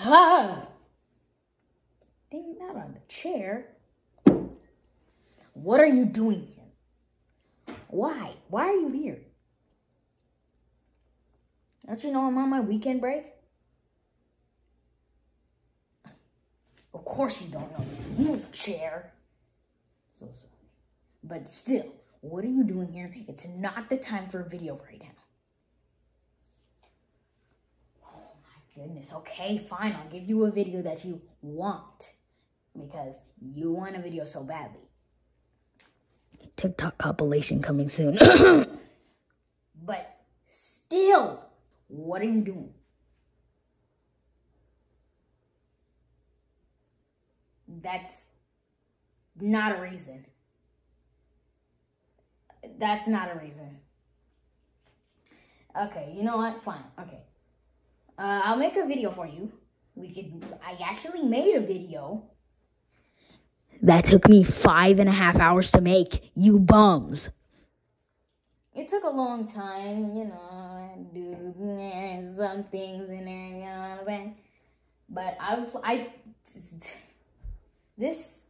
Ha! Dang, not on the chair. What are you doing here? Why? Why are you here? Don't you know I'm on my weekend break? Of course you don't know. Move, chair. So sorry. But still, what are you doing here? It's not the time for a video right now. Oh my goodness. Okay, fine. I'll give you a video that you want. Because you want a video so badly. TikTok compilation coming soon. But still, what are you doing? That's not a reason. That's not a reason. Okay, you know what? Fine. Okay. I'll make a video for you. I actually made a video that took me 5.5 hours to make, you bums. It took a long time, you know, do some things in there, you know what I'm saying? But this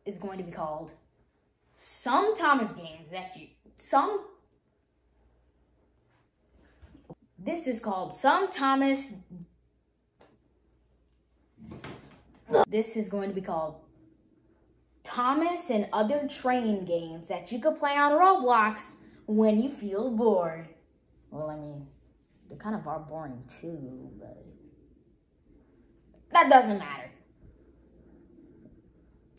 is going to be called Some Thomas Games This is called Some Thomas. This is going to be called Thomas and Other Train Games that you could play on Roblox when you feel bored. Well, I mean, they kind of are boring too, but that doesn't matter.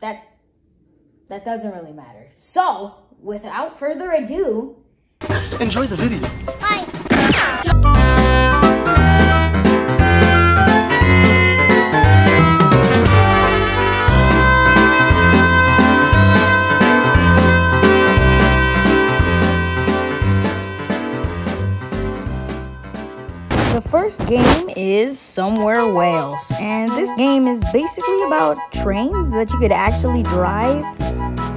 That doesn't really matter. So, without further ado, enjoy the video. Bye. The first game is Somewhere Wales, and this game is basically about trains that you could actually drive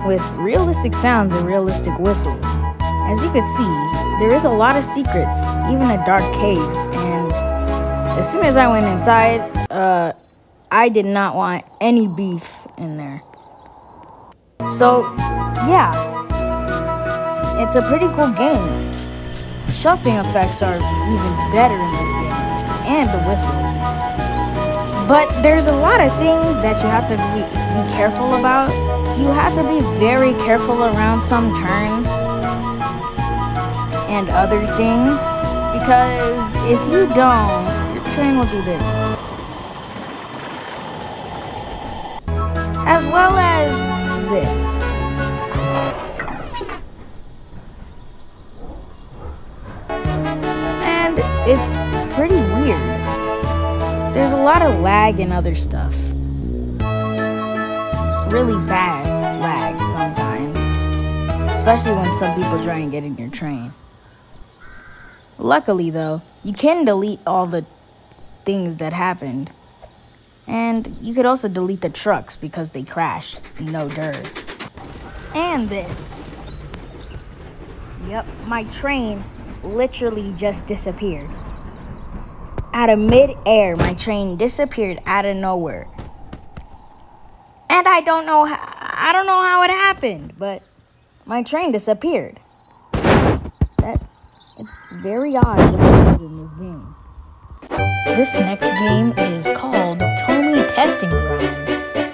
with realistic sounds and realistic whistles. As you could see, there is a lot of secrets, even a dark cave, and as soon as I went inside, I did not want any beef in there. So, yeah, it's a pretty cool game. Shuffling effects are even better in this game, and the whistles. But there's a lot of things that you have to be careful about. You have to be very careful around some turns and other things, because if you don't, your train will do this. As well as this. It's pretty weird. There's a lot of lag and other stuff. Really bad lag sometimes. Especially when some people try and get in your train. Luckily though, you can delete all the things that happened. And you could also delete the trucks because they crashed. No dirt. And this. Yep, my train literally just disappeared. Out of mid-air, my train disappeared out of nowhere. And I don't know how it happened, but my train disappeared. It's very odd to believe in this game. This next game is called Tommy Testing Grounds.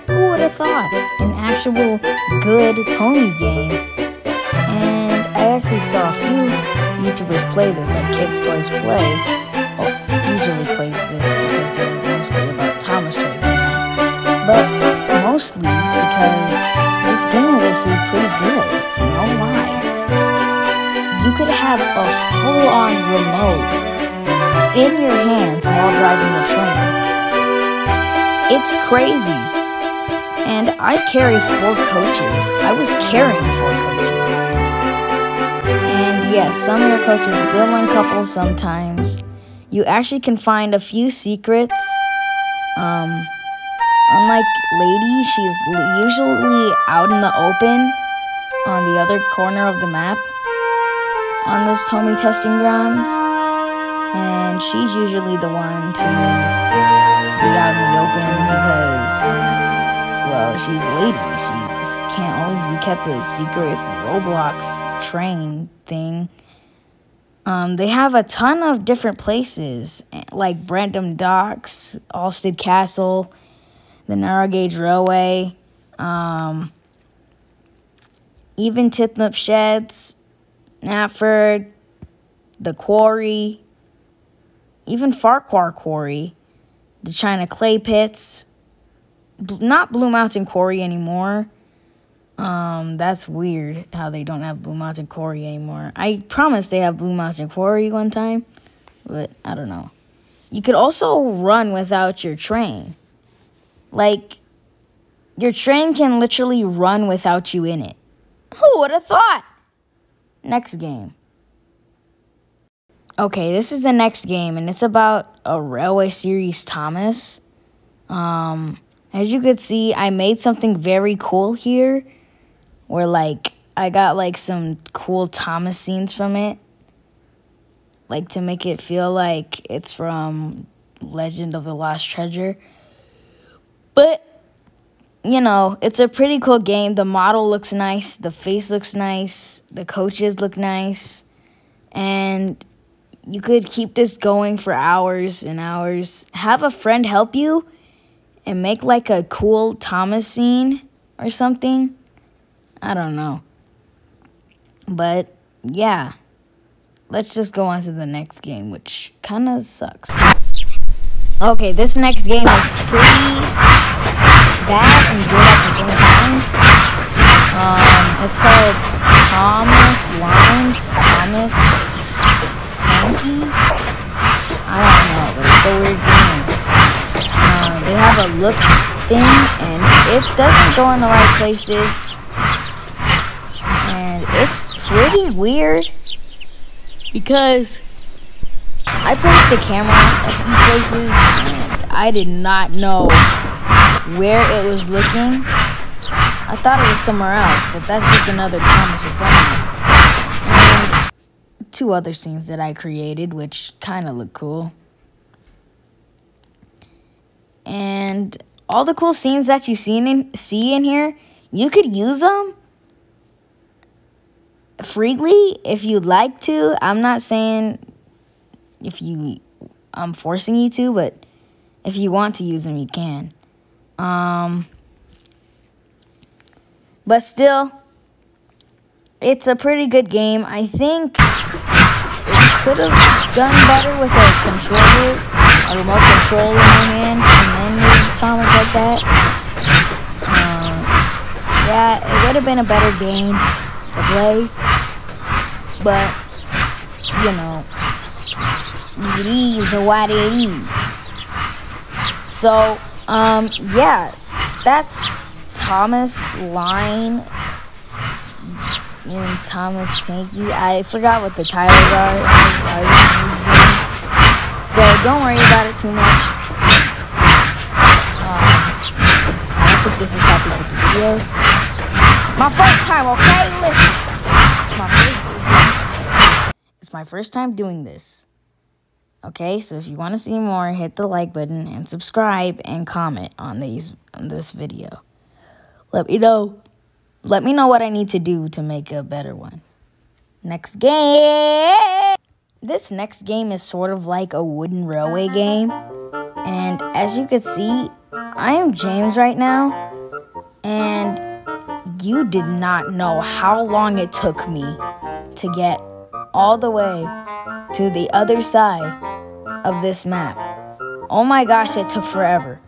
Who would have thought? An actual good Tommy game. And I actually saw a few YouTubers play this, like Kids Toys Play. Usually plays this because they're mostly about Thomas toys. But mostly because this game is actually pretty good. No lie. You could have a full-on remote in your hands while driving the train. It's crazy. And I carry 4 coaches. I was carrying 4 coaches. And yes, some of your coaches will uncouple sometimes. You actually can find a few secrets. Unlike Lady, she's usually out in the open on the other corner of the map on this Tommy Testing Grounds. And she's usually the one to be out in the open because, well, she's a lady. She can't always be kept a secret Roblox train thing. They have a ton of different places, like Brandon Docks, Alsted Castle, the Narrow Gauge Railway, even Titnup Sheds, Knapford, the Quarry, even Farquhar Quarry, the China Clay Pits, not Blue Mountain Quarry anymore. That's weird how they don't have Blue Mountain Quarry anymore. I promise they have Blue Mountain Quarry one time, but I don't know. You could also run without your train. Like, your train can literally run without you in it. Who would have thought? Next game. Okay, this is the next game, and it's about a Railway Series Thomas. As you could see, I made something very cool here, where, like, I got, like, some cool Thomas scenes from it. Like, to make it feel like it's from Legend of the Lost Treasure. But, you know, it's a pretty cool game. The model looks nice. The face looks nice. The coaches look nice. And you could keep this going for hours and hours. Have a friend help you and make, like, a cool Thomas scene or something. I don't know. But, yeah. Let's just go on to the next game, which kind of sucks. Okay, this next game is pretty bad and good at the same time. It's called Thomas Lines, Thomas Tanky. I don't know, but it's a weird game. They have a look thing, and it doesn't go in the right places. And it's pretty weird because I placed the camera a few places, and I did not know where it was looking. I thought it was somewhere else, but that's just another Thomas in front of me. And 2 other scenes that I created, which kind of look cool. And all the cool scenes that you see in here, you could use them freely if you'd like to. I'm not saying I'm forcing you to, but if you want to use them, you can. But still, it's a pretty good game. I think it could have done better with a controller, a remote control in your hand, and then move Thomas like that. Yeah, it would have been a better game to play. But, you know, it is what it is. So, yeah, that's Thomas Line and Thomas Tanky. I forgot what the titles are. So don't worry about it too much. I don't think this is how people do videos. My first time, okay? Listen. It's my first time doing this. Okay, so if you want to see more, hit the like button and subscribe and comment on this video. Let me know what I need to do to make a better one. Next game. This next game is sort of like a wooden railway game. And as you can see, I am James right now. And you did not know how long it took me to get all the way to the other side of this map. Oh my gosh, it took forever.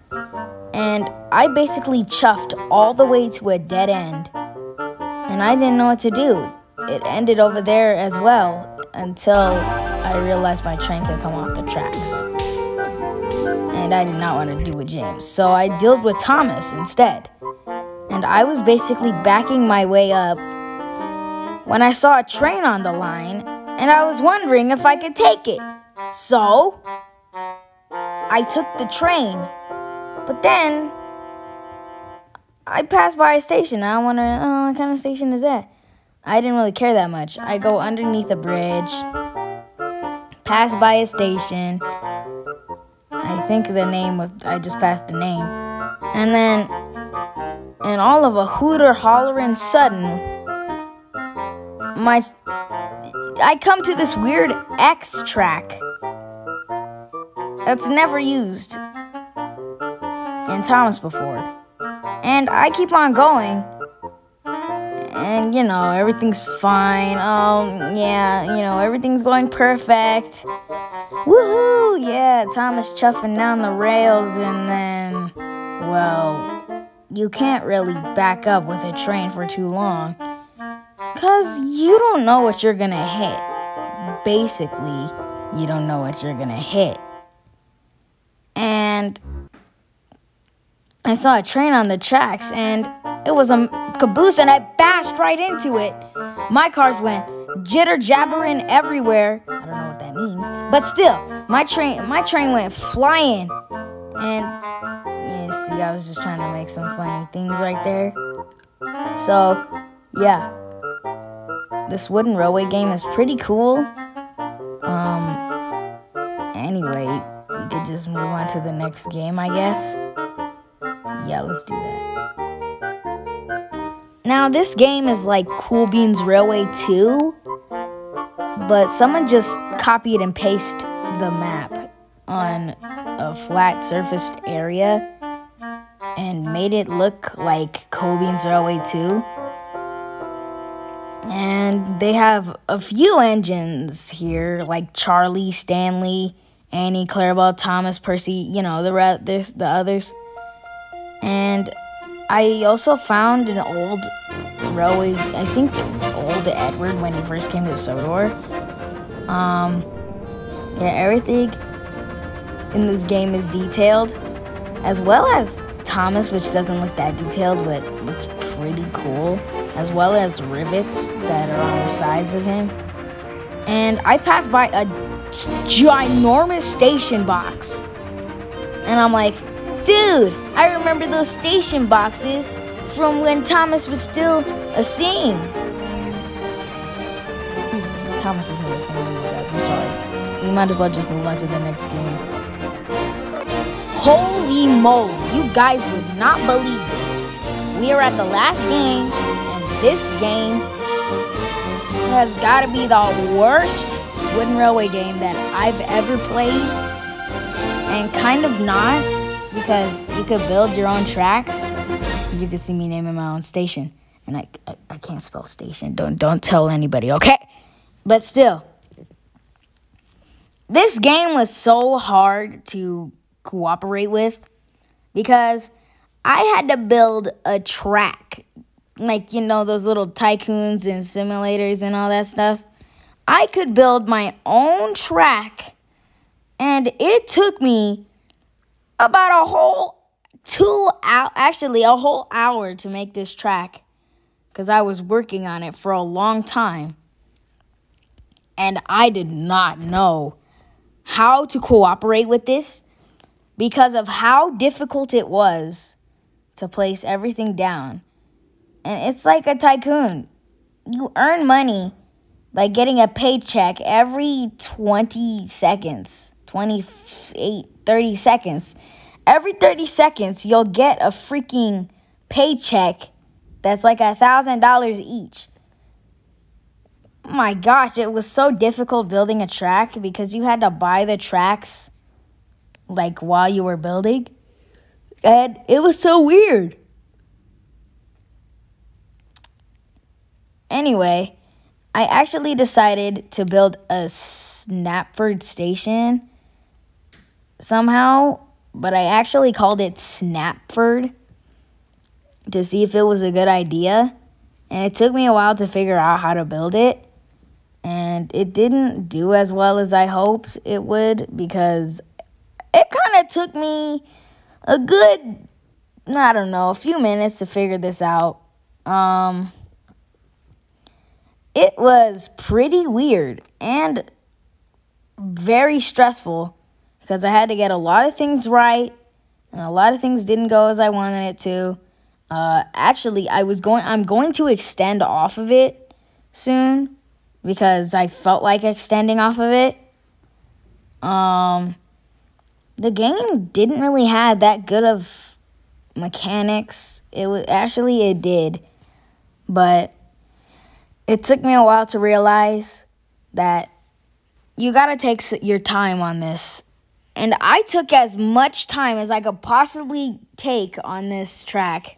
And I basically chuffed all the way to a dead end. And I didn't know what to do. It ended over there as well until I realized my train could come off the tracks. And I did not want to do with James. So I dealt with Thomas instead. And I was basically backing my way up when I saw a train on the line, and I was wondering if I could take it. So I took the train, but then I passed by a station. I wonder, oh, what kind of station is that? I didn't really care that much. I go underneath a bridge, pass by a station, I think the name was, I just passed the name. And then, in all of a hooter hollering sudden, I come to this weird X track that's never used in Thomas before. And I keep on going. And, everything's fine. Everything's going perfect. Woohoo! Yeah, Thomas chuffing down the rails, and then, well, you can't really back up with a train for too long. 'Cause you don't know what you're gonna hit. Basically, you don't know what you're gonna hit. And I saw a train on the tracks, and it was a caboose, and I bashed right into it. My cars went jitter-jabbering everywhere. I don't know what that means, but still, my train went flying. And you see, I was just trying to make some funny things right there. So, yeah, this wooden railway game is pretty cool. Anyway, we could just move on to the next game, I guess. Yeah, let's do that. Now, this game is like Cool Beans Railway 2, but someone just copied and pasted the map on a flat surfaced area and made it look like Cool Beans Railway 2. And they have a few engines here, like Charlie, Stanley, Annie, Clarabelle, Thomas, Percy, the others. And I also found an old railway, I think old Edward when he first came to Sodor. Everything in this game is detailed, as well as Thomas, which doesn't look that detailed, but looks pretty cool, as well as rivets that are on the sides of him. And I passed by a ginormous station box, and I'm like, dude, I remember those station boxes from when Thomas was still a thing. Thomas isn't a thing anymore, guys. I'm sorry. We might as well just move on to the next game. Holy moly, you guys would not believe this. We are at the last game, and this game has got to be the worst wooden railway game that I've ever played. And kind of not, because you could build your own tracks. You can see me naming my own station. And I can't spell station. Don't tell anybody, okay? But still, this game was so hard to cooperate with because I had to build a track. Like, those little tycoons and simulators and all that stuff. I could build my own track, and it took me about a whole hour to make this track, because I was working on it for a long time, and I did not know how to cooperate with this because of how difficult it was to place everything down. And it's like a tycoon. You earn money by getting a paycheck every 20 seconds, 30 seconds. Every 30 seconds, you'll get a freaking paycheck that's like $1,000 each. My gosh, it was so difficult building a track because you had to buy the tracks like while you were building. And it was so weird. Anyway, I actually decided to build a Snapford station somehow, but I actually called it Snapford to see if it was a good idea. And it took me a while to figure out how to build it. And it didn't do as well as I hoped it would because it kind of took me a good, a few minutes to figure this out. It was pretty weird and very stressful because I had to get a lot of things right and a lot of things didn't go as I wanted it to. Actually, I'm going to extend off of it soon because I felt like extending off of it. the game didn't really have that good of mechanics. It did, but it took me a while to realize that you gotta take your time on this. And I took as much time as I could possibly take on this track.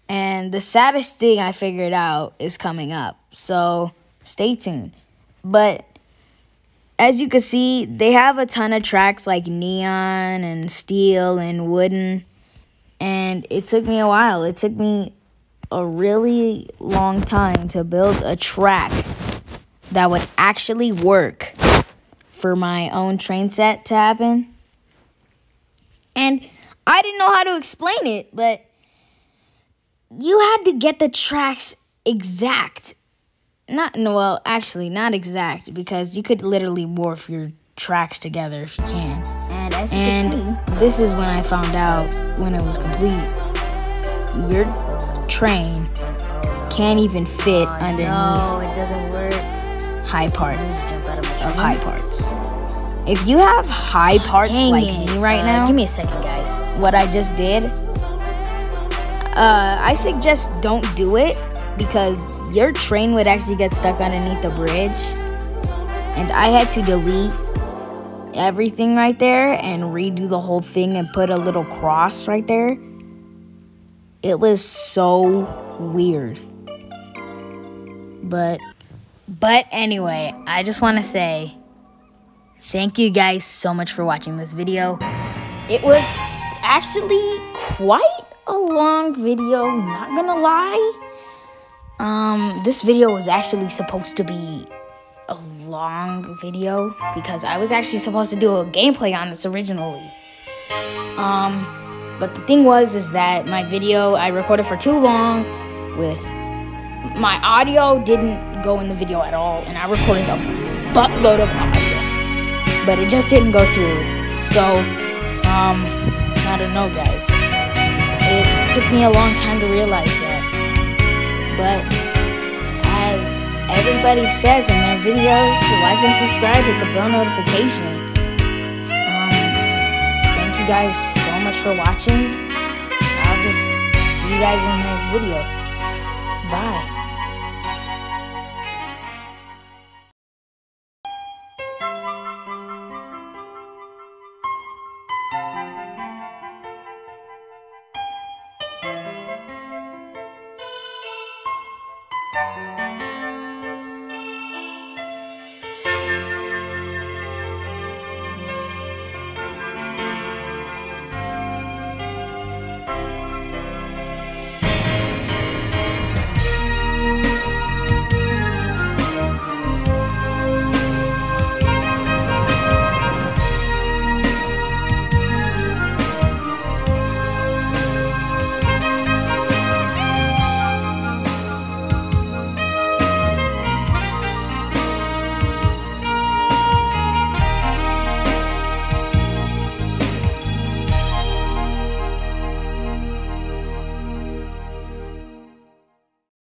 And the saddest thing I figured out is coming up. So stay tuned. But as you can see, they have a ton of tracks like neon and steel and wooden. And it took me a while. It took me a really long time to build a track that would actually work for my own train set to happen. And I didn't know how to explain it, but you had to get the tracks exact. Not exact, because you could literally morph your tracks together if you can. And as you can see, this is when I found out when it was complete. Your train can't even fit underneath. No, it doesn't work. High parts of high parts. If you have high parts like me right now, give me a second, guys. What I just did, I suggest don't do it, because your train would actually get stuck underneath the bridge. And I had to delete everything right there and redo the whole thing and put a little cross right there. It was so weird. But anyway, I just want to say thank you guys so much for watching this video. It was actually quite a long video, not gonna lie. This video was actually supposed to be a long video because I was actually supposed to do a gameplay on this originally. But the thing is that my video I recorded for too long with my audio didn't go in the video at all, and I recorded a buttload of audio, but it just didn't go through. So, I don't know, guys. It took me a long time to realize that. But as everybody says in their videos, like and subscribe, hit the bell notification. Thank you guys so much for watching. I'll just see you guys in the next video. Bye.